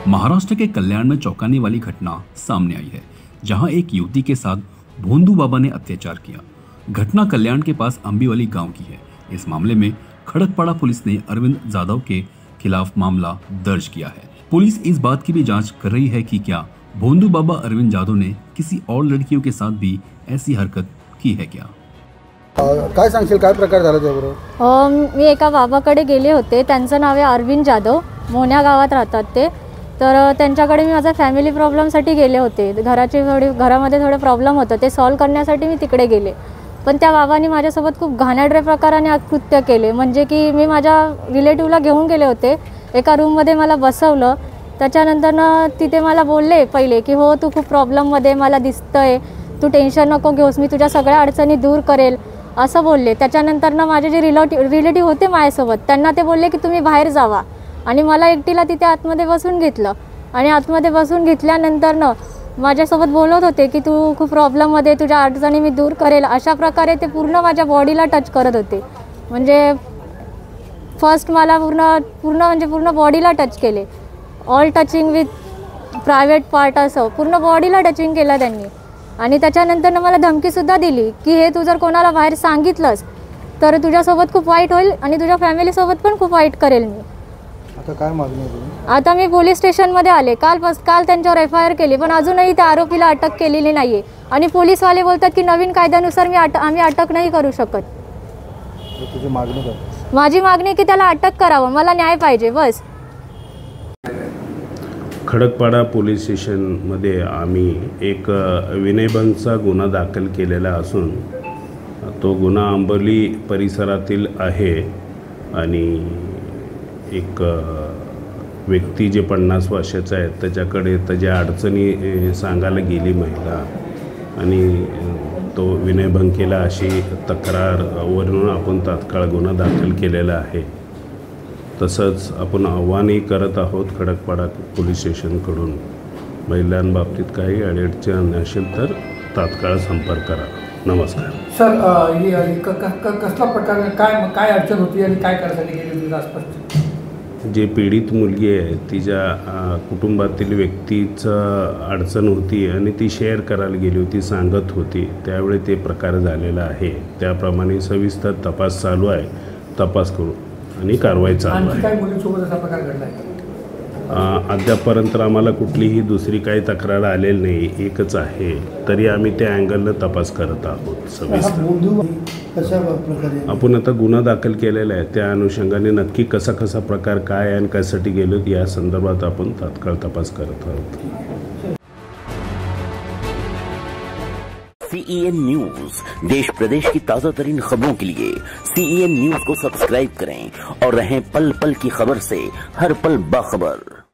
महाराष्ट्र के कल्याण में चौंकाने वाली घटना सामने आई है, जहां एक युवती के साथ भोंदू बाबा ने अत्याचार किया। घटना कल्याण के पास अंबीवाली गांव की है। इस मामले में खड़कपाड़ा पुलिस ने अरविंद जाधव के खिलाफ मामला दर्ज किया है। पुलिस इस बात की भी जांच कर रही है कि क्या भोंदू बाबा अरविंद जाधव ने किसी और लड़कियों के साथ भी ऐसी हरकत की है क्या? काय सांगशील, काय प्रकार झाला त्याबरोबर? मी एका बाबाकडे गेले होते, त्यांचं नाव आहे अरविंद जाधव, मोन्या गावात राहतात ते। तर त्यांच्याकडे मी माझा फॅमिली प्रॉब्लेमसाठी गेले होते। घरामध्ये थोडे प्रॉब्लेम होते, ते सॉल्व करण्यासाठी मी तिकडे गेले। पण त्या बाबांनी माझ्यासोबत खूप घाणेरड्या प्रकाराने कृत्य केले। म्हणजे की मी माझ्या रिलेटिव्हला घेऊन गेले होते, एका रूममध्ये मला बसवलं। त्याच्यानंतर तिथे मला बोलले पहिले की हो तू खूप प्रॉब्लेममध्ये मला दिसतंय, तू टेन्शन नको घेऊस, मी तुझ्या सगळ्या अडचणी दूर करेल असं बोलले। त्याच्यानंतर माझे जे रिलेटिव्ह होते माझ्यासोबत, त्यांना ते बोलले की तुम्ही बाहेर जावा, आणि मला एकटीला तिथे आतमध्ये बसून घेतलं। आणि आतमध्ये बसून घेतल्यानंतर माझ्यासोबत बोलत होते की तू खूप प्रॉब्लेममध्ये, तुझ्या अडचणी मी दूर करेल, अशा प्रकारे ते पूर्ण माझ्या बॉडीला टच करत होते। म्हणजे फर्स्ट मला पूर्ण बॉडीला टच केले, all touching with private part, असं पूर्ण बॉडीला टचिंग केलं त्यांनी। आणि त्याच्यानंतर मला धमकीसुद्धा दिली की हे तू जर कोणाला बाहेर सांगितलंस तर तुझ्यासोबत खूप वाईट होईल आणि तुझ्या फॅमिलीसोबत पण खूप वाईट करेल मी। आता काय मागणी आहे? आता मी पोलीस स्टेशनमध्ये आले, काल त्यांच्यावर FIR केली, पण अजूनही त्या आरोपीला अटक केलेली नाहीये। आणि पोलीसवाले बोलतात की नवीन कायद्यानुसार आम्ही अटक नाही करू शकत। तुझी मागणी काय? माझी मागणी की त्याला अटक करावं, मला न्याय पाहिजे बस। खडकपाडा पोलीस स्टेशनमध्ये आम्ही एक विनयभंगचा गुन्हा दाखल केलेला असून तो गुन्हा अंबोली परिसरातील आहे। आणि एक व्यक्ती जे 50 वर्षाचा आहे त्याच्याकडे त्याच्या अडचणी सांगायला गेली महिला, आणि तो विनयभंग केला अशी तक्रारवरून आपण तात्काळ गुन्हा दाखल केलेला आहे। तसंच आपण आव्हानही करत आहोत खडकपाडा पोलीस स्टेशनकडून, महिलांबाबतीत काही अडचण असेल तर तात्काळ संपर्क करा। नमस्कार सर, कसला प्रकार, काय अडचण होती आणि काय करायसाठी गेली होती आसपास? जे पीडित मुलगी आहे तिच्या कुटुंबातील व्यक्तीचं अडचण होती आणि ती शेअर करायला गेली होती, सांगत होती, त्यावेळी ते प्रकार झालेला आहे। त्याप्रमाणे सविस्तर तपास चालू आहे, तपास करू आणि कारवाई चालू आहे। काय मुलीसोबत असा प्रकार घडला आहे? अद्यापर्यंत आम्हाला कुठलीही दुसरी काही तक्रार आलेली नाही, एकच आहे, तरी आम्ही त्या अँगलनं तपास करत आहोत सविस्तर। आपण आता गुन्हा दाखल केलेला आहे, त्या अनुषंगाने नक्की कसा प्रकार काय आणि कशासाठी गेलो या संदर्भात आपण तात्काळ तपास करत आहोत। CEN न्यूज, देश प्रदेश की ताज़ा तरीन खबरों के लिए CEN न्यूज को सब्सक्राइब करें और रहें पल पल की खबर से हर पल बाखबर।